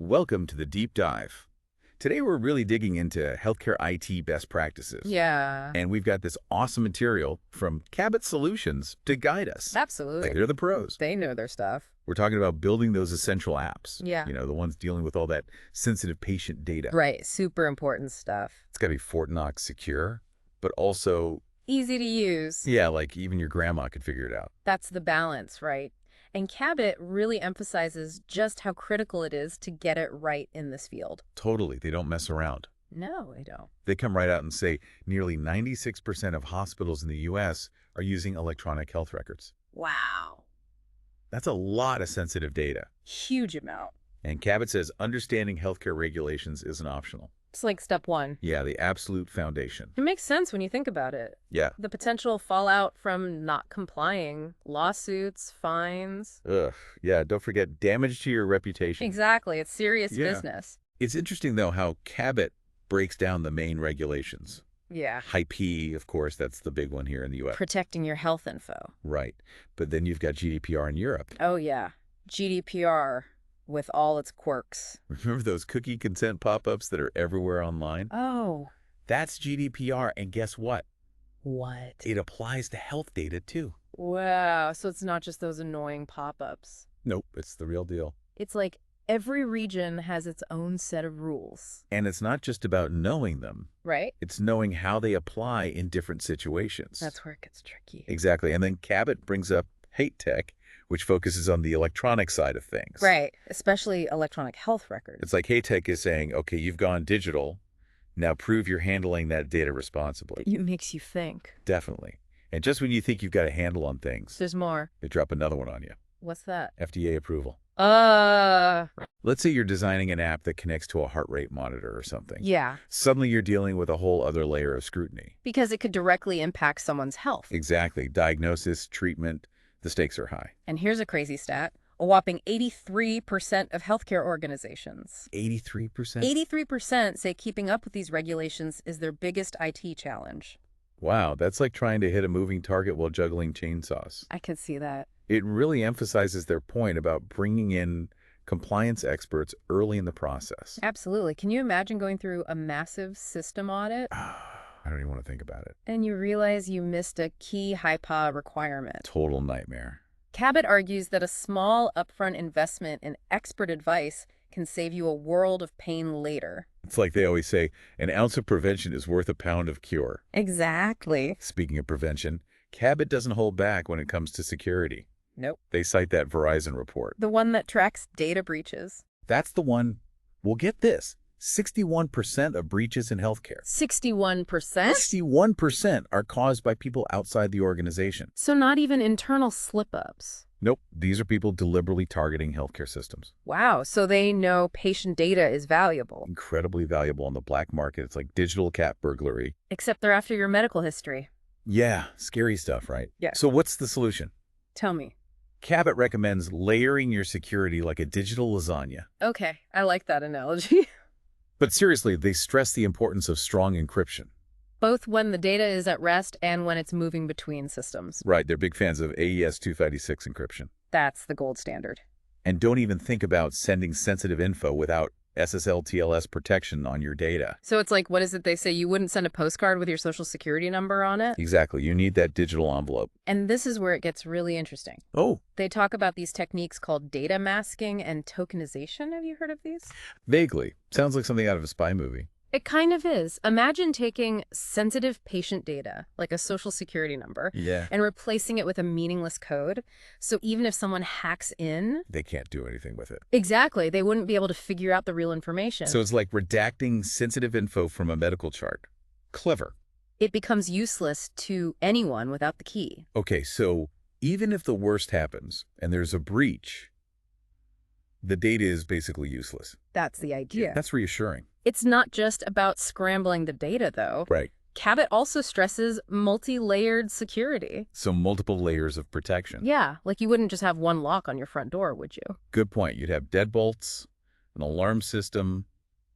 Welcome to the deep dive. Today we're really digging into healthcare IT best practices. Yeah, And we've got this awesome material from Cabot Solutions to guide us. absolutely. They're the pros. They know their stuff. We're talking about building those essential apps. Yeah. The ones dealing with all that sensitive patient data. Right. Super important stuff. It's got to be Fort Knox secure, but also, Easy to use. yeah, like even your grandma could figure it out. That's the balance, right? And Cabot really emphasizes just how critical it is to get it right in this field. Totally. They don't mess around. No, I don't. They come right out and say nearly 96% of hospitals in the U.S. are using electronic health records. Wow. That's a lot of sensitive data. Huge amount. And Cabot says understanding healthcare regulations isn't optional. It's like step one. Yeah, the absolute foundation. It makes sense when you think about it. Yeah. The potential fallout from not complying, lawsuits, fines. Ugh. Yeah, don't forget damage to your reputation. Exactly. It's serious Yeah. business. It's interesting, though, how Cabot breaks down the main regulations. Yeah. IP, of course, that's the big one here in the U.S. Protecting your health info. Right. But then you've got GDPR in Europe. Oh, yeah. GDPR with all its quirks. Remember those cookie consent pop-ups that are everywhere online? Oh. That's GDPR, and guess what? What? It applies to health data, too. Wow. So it's not just those annoying pop-ups. Nope, it's the real deal. It's like every region has its own set of rules, And it's not just about knowing them. right? It's knowing how they apply in different situations. That's where it gets tricky. Exactly. And then Cabot brings up hate tech, which focuses on the electronic side of things. Right. Especially electronic health records. It's like hate tech is saying, okay, you've gone digital. Now prove you're handling that data responsibly. It makes you think. Definitely. And just when you think you've got a handle on things, There's more. they drop another one on you. What's that? FDA approval. Uh, Let's say you're designing an app that connects to a heart rate monitor or something. yeah. Suddenly you're dealing with a whole other layer of scrutiny. Because it could directly impact someone's health. Exactly. Diagnosis, treatment, the stakes are high. And here's a crazy stat. A whopping 83% of healthcare organizations. 83%? 83% say keeping up with these regulations is their biggest IT challenge. Wow, that's like trying to hit a moving target while juggling chainsaws. I could see that. It really emphasizes their point about bringing in compliance experts early in the process. Absolutely. Can you imagine going through a massive system audit I don't even want to think about it. and you realize you missed a key HIPAA requirement? Total nightmare. Cabot argues that a small upfront investment in expert advice can save you a world of pain later. It's like they always say, an ounce of prevention is worth a pound of cure. Exactly. Speaking of prevention, Cabot doesn't hold back when it comes to security. Nope. They cite that Verizon report. The one that tracks data breaches. That's the one, well, get this, 61% of breaches in healthcare. 61%? 61% are caused by people outside the organization. So not even internal slip-ups. Nope, these are people deliberately targeting healthcare systems. Wow, so they know patient data is valuable. Incredibly valuable on the black market. It's like digital cat burglary. Except they're after your medical history. Yeah, scary stuff, right? Yeah. So what's the solution? Tell me. Cabot recommends layering your security like a digital lasagna. Okay, I like that analogy. But seriously, they stress the importance of strong encryption. Both when the data is at rest and when it's moving between systems. Right, they're big fans of AES 256 encryption. That's the gold standard. And don't even think about sending sensitive info without SSL TLS protection on your data. So it's like, what is it they say? You wouldn't send a postcard with your social security number on it? Exactly, you need that digital envelope. And this is where it gets really interesting. Oh, They talk about these techniques called data masking and tokenization. Have you heard of these? vaguely. Sounds like something out of a spy movie. It kind of is. Imagine taking sensitive patient data, like a social security number, Yeah. and replacing it with a meaningless code. So even if someone hacks in, They can't do anything with it. exactly, they wouldn't be able to figure out the real information. So it's like redacting sensitive info from a medical chart. Clever. It becomes useless to anyone without the key. Okay, so even if the worst happens and there's a breach, the data is basically useless. That's the idea. That's reassuring. It's not just about scrambling the data, though. Right. Cabot also stresses multi-layered security. So multiple layers of protection. Yeah, like you wouldn't just have one lock on your front door, would you? Good point. You'd have deadbolts, an alarm system,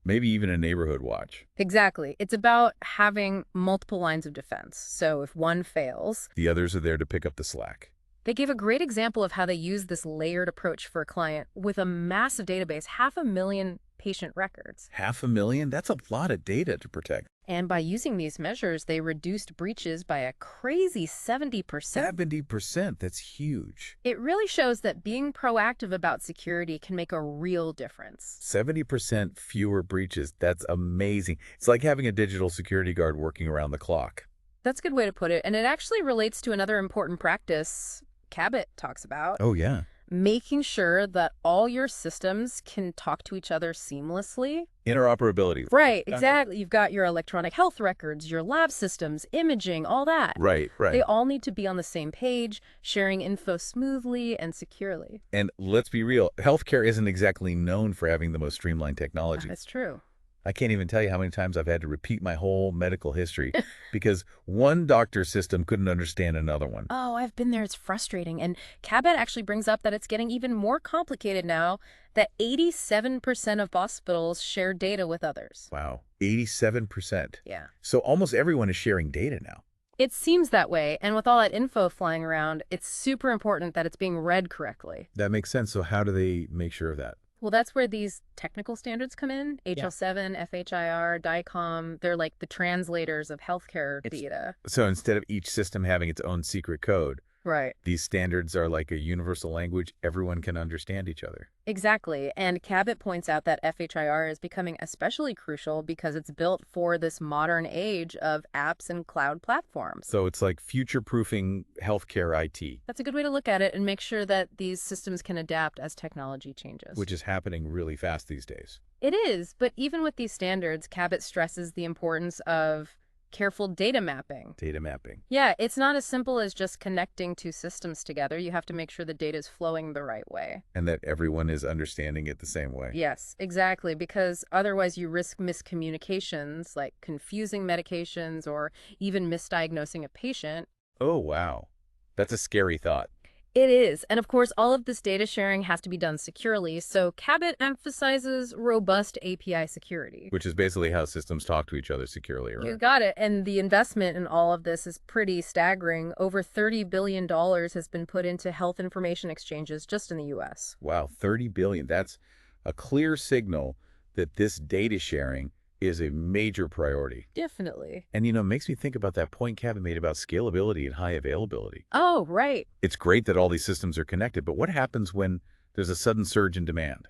maybe even a neighborhood watch. Exactly. It's about having multiple lines of defense. So if one fails, The others are there to pick up the slack. They gave a great example of how they use this layered approach for a client with a massive database, 500,000 patient records. 500,000? That's a lot of data to protect. And by using these measures, they reduced breaches by a crazy 70%. 70%, that's huge. It really shows that being proactive about security can make a real difference. 70% fewer breaches, that's amazing. It's like having a digital security guard working around the clock. That's a good way to put it, and it actually relates to another important practice Cabot talks about, Oh, yeah. making sure that all your systems can talk to each other seamlessly. Interoperability. Right, exactly. You've got your electronic health records, your lab systems, imaging, all that. Right, right. They all need to be on the same page, sharing info smoothly and securely. And let's be real, healthcare isn't exactly known for having the most streamlined technology. That's true. I can't even tell you how many times I've had to repeat my whole medical history because one doctor's system couldn't understand another one. Oh, I've been there. It's frustrating. And Cabot actually brings up that it's getting even more complicated now, that 87% of hospitals share data with others. Wow, 87%. Yeah. So almost everyone is sharing data now. It seems that way, and with all that info flying around, it's super important that it's being read correctly. That makes sense. So how do they make sure of that? Well, that's where these technical standards come in. HL7, FHIR, DICOM, they're like the translators of healthcare data. So instead of each system having its own secret code, Right. these standards are like a universal language. Everyone can understand each other. Exactly. And Cabot points out that FHIR is becoming especially crucial because it's built for this modern age of apps and cloud platforms. So it's like future-proofing healthcare IT, That's a good way to look at it and make sure that these systems can adapt as technology changes. which is happening really fast these days. It is, but even with these standards, Cabot stresses the importance of careful data mapping. Data mapping. Yeah, it's not as simple as just connecting two systems together. You have to make sure the data is flowing the right way. And that everyone is understanding it the same way. Yes, exactly, because otherwise you risk miscommunications, like confusing medications or even misdiagnosing a patient. Oh, wow. That's a scary thought. It is, and of course, all of this data sharing has to be done securely, so Cabot emphasizes robust API security. Which is basically how systems talk to each other securely, You right? got it. And the investment in all of this is pretty staggering. Over $30 billion has been put into health information exchanges just in the US. Wow, 30 billion. That's a clear signal that this data sharing is a major priority. Definitely. And, it makes me think about that point Kevin made about scalability and high availability. Oh, right. It's great that all these systems are connected, but what happens when there's a sudden surge in demand?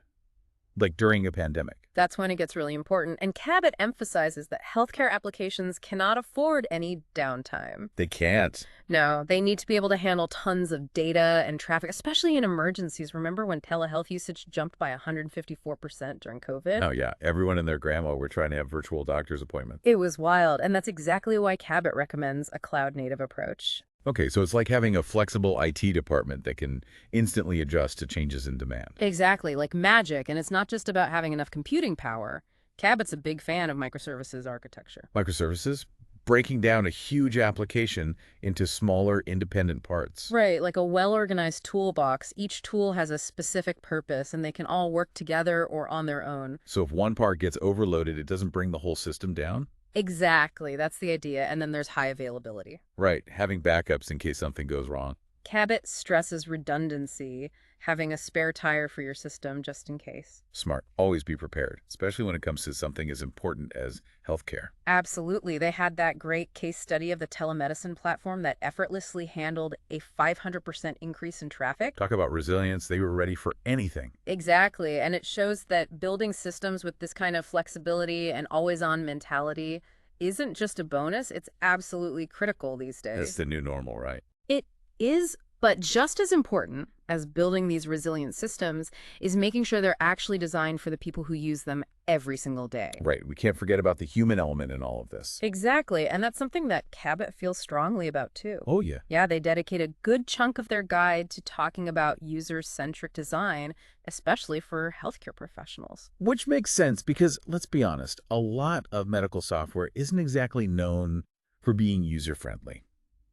Like during a pandemic? That's when it gets really important. And Cabot emphasizes that healthcare applications cannot afford any downtime. They can't. No, they need to be able to handle tons of data and traffic, especially in emergencies. Remember when telehealth usage jumped by 154% during COVID? Oh, yeah. Everyone and their grandma were trying to have virtual doctor's appointments. It was wild, and that's exactly why Cabot recommends a cloud-native approach. Okay, so it's like having a flexible IT department that can instantly adjust to changes in demand. Exactly, like magic, and it's not just about having enough computing power. Cabot's a big fan of microservices architecture. Microservices, breaking down a huge application into smaller, independent parts. Right, like a well-organized toolbox. Each tool has a specific purpose, and they can all work together or on their own. So if one part gets overloaded, it doesn't bring the whole system down? Exactly, that's the idea, and then there's high availability. Right, having backups in case something goes wrong. Cabot stresses redundancy, having a spare tire for your system just in case. Smart. Always be prepared, especially when it comes to something as important as healthcare. Absolutely. They had that great case study of the telemedicine platform that effortlessly handled a 500% increase in traffic. Talk about resilience. They were ready for anything. Exactly. And it shows that building systems with this kind of flexibility and always-on mentality isn't just a bonus, it's absolutely critical these days. That's the new normal, right? It is, but just as important as building these resilient systems is making sure they're actually designed for the people who use them every single day. Right. We can't forget about the human element in all of this. Exactly, and that's something that Cabot feels strongly about too. Oh, yeah. Yeah, they dedicate a good chunk of their guide to talking about user-centric design, especially for healthcare professionals. Which makes sense because, let's be honest, a lot of medical software isn't exactly known for being user-friendly.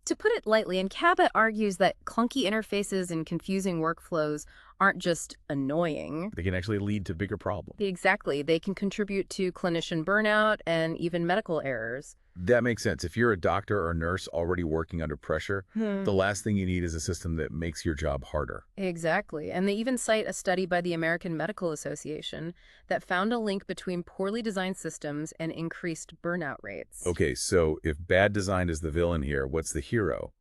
To put it lightly, and Cabot argues that clunky interfaces and confusing workflows aren't just annoying. They can actually lead to bigger problems. Exactly. They can contribute to clinician burnout and even medical errors. That makes sense. If you're a doctor or nurse already working under pressure, the last thing you need is a system that makes your job harder. Exactly. And they even cite a study by the American Medical Association that found a link between poorly designed systems and increased burnout rates. Okay, so if bad design is the villain here, what's the hero?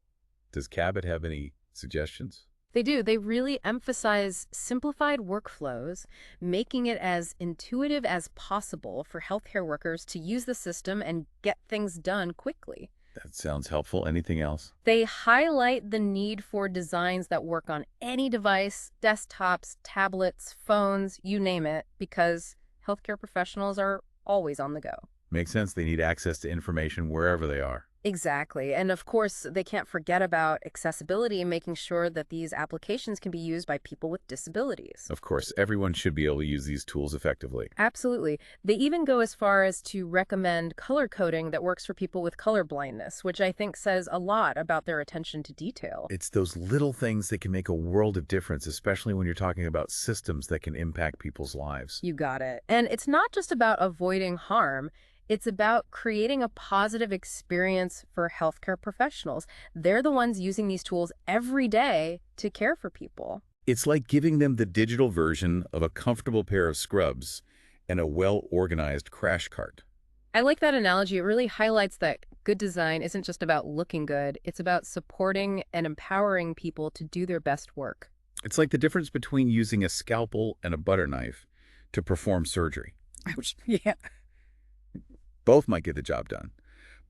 Does Cabot have any suggestions? They do. They really emphasize simplified workflows, making it as intuitive as possible for healthcare workers to use the system and get things done quickly. That sounds helpful. Anything else? They highlight the need for designs that work on any device, desktops, tablets, phones, you name it, because healthcare professionals are always on the go. Makes sense. They need access to information wherever they are. Exactly. And of course, they can't forget about accessibility and making sure that these applications can be used by people with disabilities. Of course, everyone should be able to use these tools effectively. Absolutely. They even go as far as to recommend color coding that works for people with color blindness, which I think says a lot about their attention to detail. It's those little things that can make a world of difference, especially when you're talking about systems that can impact people's lives. You got it. And it's not just about avoiding harm. It's about creating a positive experience for healthcare professionals. They're the ones using these tools every day to care for people. It's like giving them the digital version of a comfortable pair of scrubs and a well-organized crash cart. I like that analogy. It really highlights that good design isn't just about looking good. It's about supporting and empowering people to do their best work. It's like the difference between using a scalpel and a butter knife to perform surgery. Ouch. Yeah. Both might get the job done,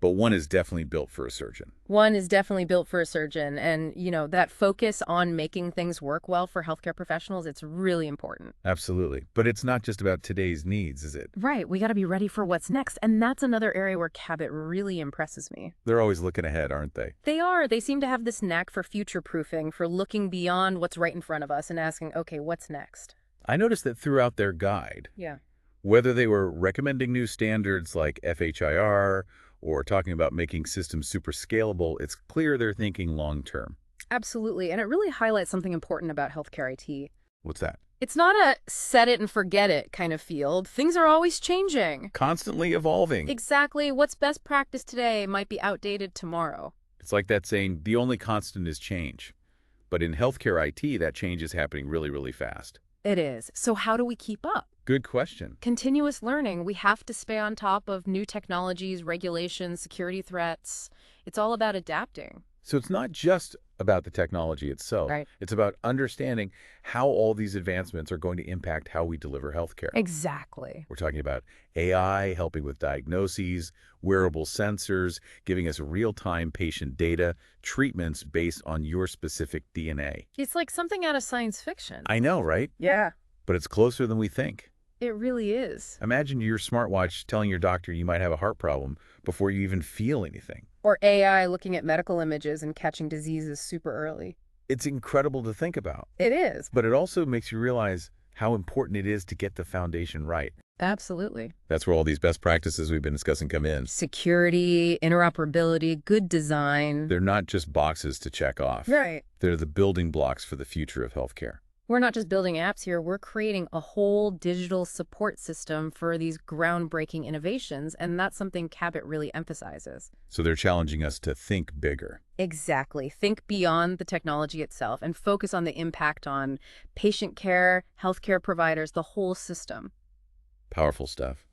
but one is definitely built for a surgeon. One is definitely built for a surgeon. And, that focus on making things work well for healthcare professionals, it's really important. Absolutely. But it's not just about today's needs, is it? Right. We got to be ready for what's next. And that's another area where Cabot really impresses me. They're always looking ahead, aren't they? They are. They seem to have this knack for future-proofing, for looking beyond what's right in front of us and asking, okay, what's next? I noticed that throughout their guide, Yeah. whether they were recommending new standards like FHIR or talking about making systems super scalable, it's clear they're thinking long-term. Absolutely. And it really highlights something important about healthcare IT. What's that? It's not a set it and forget it kind of field. Things are always changing. Constantly evolving. Exactly. What's best practice today might be outdated tomorrow. It's like that saying, the only constant is change. But in healthcare IT, that change is happening really, really fast. It is. So how do we keep up? Good question. Continuous learning. We have to stay on top of new technologies, regulations, security threats. It's all about adapting. So it's not just about the technology itself. Right. It's about understanding how all these advancements are going to impact how we deliver healthcare. Exactly. We're talking about AI helping with diagnoses, wearable sensors, giving us real-time patient data, treatments based on your specific DNA. It's like something out of science fiction. I know, right? Yeah. But it's closer than we think. It really is. Imagine your smartwatch telling your doctor you might have a heart problem before you even feel anything. Or AI looking at medical images and catching diseases super early. It's incredible to think about. It is. But it also makes you realize how important it is to get the foundation right. Absolutely. That's where all these best practices we've been discussing come in. Security, interoperability, good design. They're not just boxes to check off. Right. They're the building blocks for the future of healthcare. We're not just building apps here, we're creating a whole digital support system for these groundbreaking innovations, and that's something Cabot really emphasizes. So they're challenging us to think bigger. Exactly. Think beyond the technology itself and focus on the impact on patient care, healthcare providers, the whole system. Powerful stuff.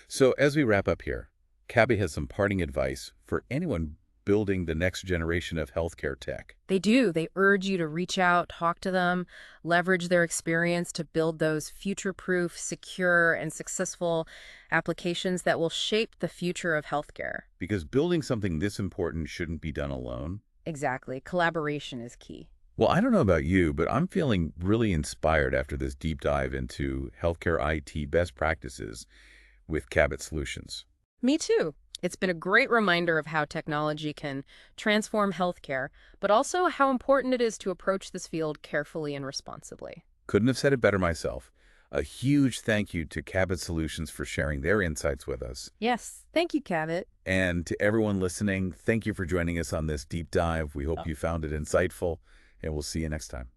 So as we wrap up here, Cabot has some parting advice for anyone building the next generation of healthcare tech. They do. They urge you to reach out, talk to them, leverage their experience to build those future-proof, secure, and successful applications that will shape the future of healthcare. Because building something this important shouldn't be done alone. Exactly. Collaboration is key. Well, I don't know about you, but I'm feeling really inspired after this deep dive into healthcare IT best practices with Cabot Solutions. Me too. It's been a great reminder of how technology can transform healthcare, but also how important it is to approach this field carefully and responsibly. Couldn't have said it better myself. A huge thank you to Cabot Solutions for sharing their insights with us. Yes. Thank you, Cabot. And to everyone listening, thank you for joining us on this deep dive. We hope you found it insightful, and we'll see you next time.